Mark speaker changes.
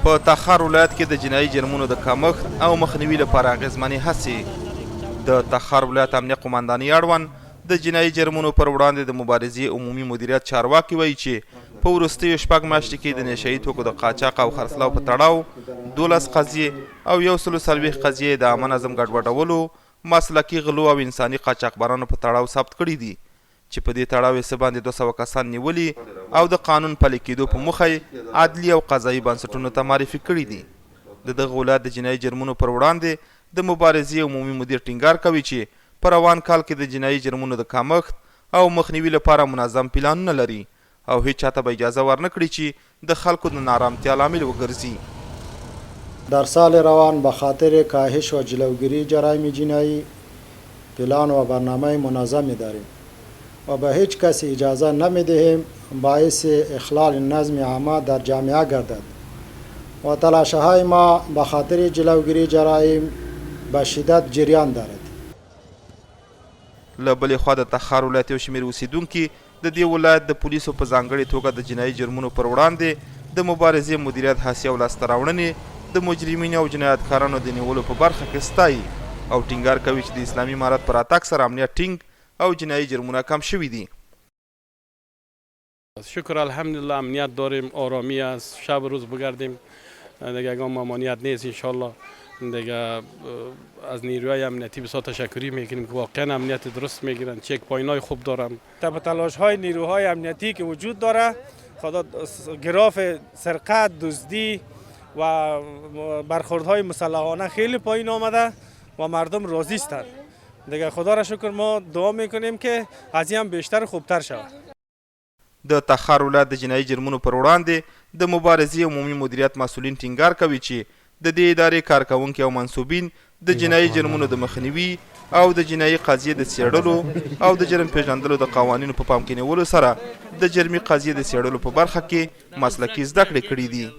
Speaker 1: په تخار ولایت کې د جنایي جرمونو د کمښت او مخنیوي لپاره اغېزمنې هڅې. د تخار ولایت امنیه قمندانۍ اړوند د جنایي جرمونو پر وړاندې د مبارزې عمومي مدیریت چارواکي وایي چې په وروستیو 6 میاشتو کې د نشه یي توکو د قاچاق او خرڅلاو په تړاو 12 قضیې او 140 قضیې د عامه نظم ګډوډولو، مسلکي غلو او انساني قاچاقبرانو په تړاو ثبت کړي دي چې په دې تړاو یې څه باندې 200 کسان نیولي او د قانون پلي کېدو په موخه یې عدلي او قضایي بنسټونو ته معرفي کړي دي. د دغه ولایت د جنایي جرمونو پر وړاندې د مبارزې عمومي مدیر ټینګار کوي چې په روان کال کې د جنایي جرمونو د کمښت او مخنیوي لپاره منظم پلانونه لري او هیڅ چاته به اجازه ورنه کړي چې د خلکو د نارامتیا لامل وګرځي.
Speaker 2: در سال روان به خاطر کاهش و جلوگیری جرایم جنایی پلان و برنامه منظمی داریم و به هیچ کسی اجازه نمیدهیم باعث اخلال نظم عامه در جامعه گردد و تلاشه های ما به خاطر جلوگیری جرایم به شدت جریان دارد.
Speaker 1: له بلې خوا د تخار ولایت یو شمېر اوسیدونکي د دې ولایت د پولیسو په ځانګړې توګه د جنایي جرمونو پر وړاندې د مبارزې مدیریت هڅې او لاسته راوړنې د مجرمینو او جنایتکارانو د نیولو په برخه کې ستایي او ټینګار کوي چې د اسلامي امارت پر راتګ سره امنیت ټینګ او جنایی جرمونه کم شوی دي.
Speaker 3: شکر الحمدلله امنیت داریم، آرامی است، شب روز بگردیم دیگه اگه ممانعت نیست انشالله دیگه از نیروهای امنیتی بسیار تشکری میکنیم که واقعا امنیت درست میگیرن، چک پوینت‌های خوب دارن.
Speaker 4: تب تلاش‌های نیروهای امنیتی که وجود داره خدا گراف سرقت، دزدی و برخوردهای مسلحانه خیلی پایین آمده و مردم راضی هستند. دیگه خدا را شکر ما دعا میکنیم که از این هم بیشتر خوبتر شود.
Speaker 1: د تخار ولایت د جنایي جرمونو پر وړاندې د مبارزې عمومي مدیریت مسؤلین ټینګار کوي چې د دې ادارې کارکوونکي او منصوبین د جنایي جرمونو د مخنیوي او د جنایي قضیې د څېړلو او د جرم پیژندلو د قوانینو په پام کې نیولو سره د جرمي قضیې د څېړلو په برخه کې مسلکي زده کړې کړې دي.